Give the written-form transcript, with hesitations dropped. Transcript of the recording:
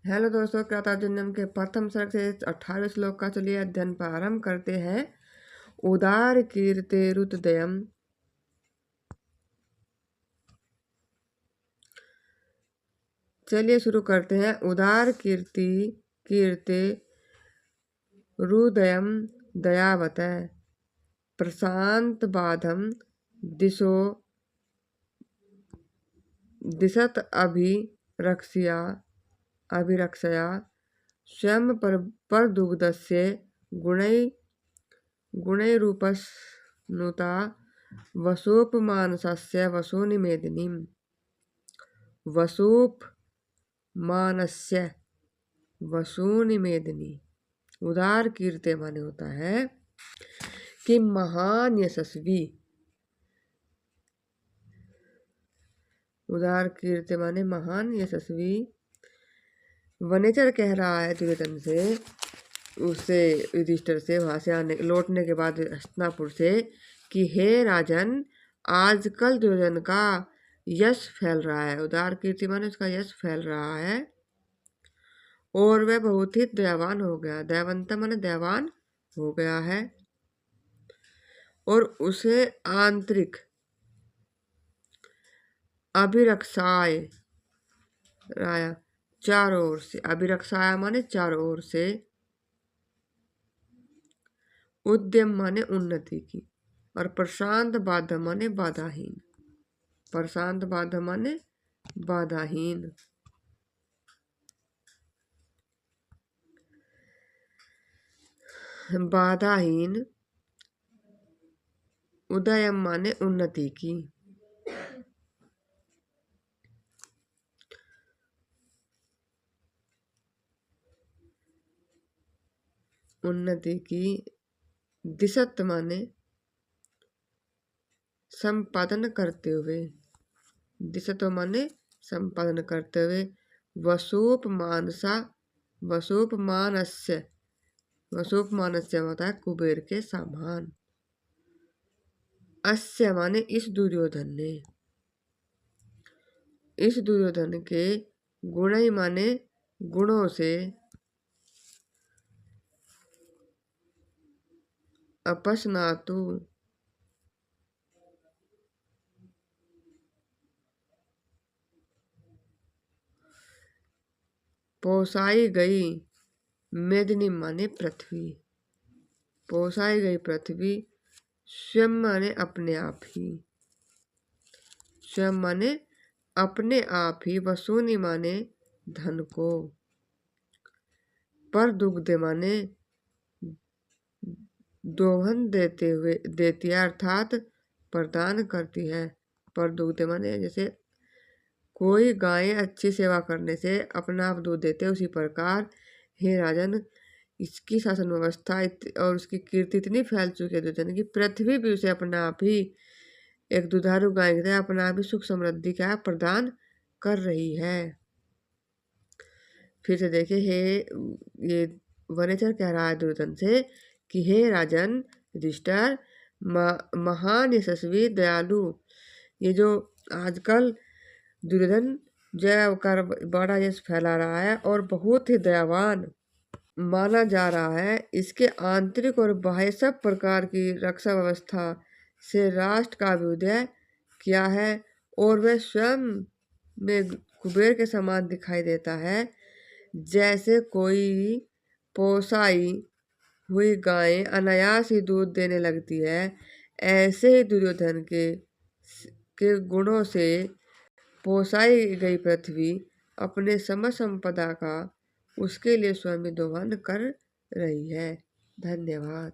Hello दोस्तों, कृतार्जुनीयम के प्रथम सर्ग से 18वें श्लोक का चलिए अध्ययन प्रारंभ करते हैं। उदार कीर्तेरुदयम। चलिए शुरू करते हैं। उदार कीर्ते रुदयम दयावत प्रशांत बाधम दिशो दिशत अभिरक्षया स्वयं पर दुग्धस्य गुणैरूपस्नुता वसोपमानसस्य वसोनिमेदिनीम्। वसोपमानस्य वसोनिमेदिनी। उदार कीर्ति माने होता है कि महान यशस्वी। उदार कीर्ति माने महान यशस्वी। वनेचर कह रहा है दुर्योधन से, उससे युधिष्ठिर से वहां से लौटने के बाद हस्तिनापुर से, कि हे राजन, आजकल दुर्योधन का यश फैल रहा है। उदार कीर्ति माने उसका यश फैल रहा है और वह बहुत ही दयावान हो गया। दयावंत माने दयावान हो गया है और उसे आंतरिक अभिरक्षाय राया चारों ओर से। अभिरक्षाया माने चारों ओर से। उद्यम माने उन्नति की। और प्रशांत बाधा माने बाधाहीन। प्रशांत बाधा माने बाधाहीन। बाधाहीन। उदयम माने उन्नति की। उन्नति की। दिशत माने संपादन करते हुए। दिशत माने संपादन करते हुए। वसोपमानस्य होता है कुबेर के समान। अस्य माने इस दुर्योधन ने। इस दुर्योधन के गुणै माने गुणों से। अपस्नातु पोसाई गई। मेदिनी माने पृथ्वी। पोसाई गई पृथ्वी। स्वयं माने अपने आप ही। स्वयं माने अपने आप ही। वसूनी माने धन को। पर दुग्ध माने दोहन देती है, अर्थात प्रदान करती है। पर दुग्ध माने जैसे कोई गाय अच्छी सेवा करने से अपना आप दूध देते, उसी प्रकार हे राजन, इसकी शासन व्यवस्था और उसकी कीर्ति इतनी फैल चुकी है दुर्योधन की, पृथ्वी भी उसे अपना आप ही एक दुधारू गाय की तरह अपना आप ही सुख समृद्धि का प्रदान कर रही है। फिर से देखिए, ये वनेचर कह रहा है दुर्योधन से कि हे राजन युधिष्ठिर, महान यशस्वी दयालु, ये जो आजकल दुर्योधन जय कर बड़ा यश फैला रहा है और बहुत ही दयावान माना जा रहा है, इसके आंतरिक और बाह्य सब प्रकार की रक्षा व्यवस्था से राष्ट्र का अभ्युदय किया है और वह स्वयं में कुबेर के समान दिखाई देता है। जैसे कोई पोसाई हुई गाय अनायास ही दूध देने लगती है, ऐसे ही दुर्योधन के गुणों से पोसाई गई पृथ्वी अपने समस्त संपदा का उसके लिए स्वयं दोहन कर रही है। धन्यवाद।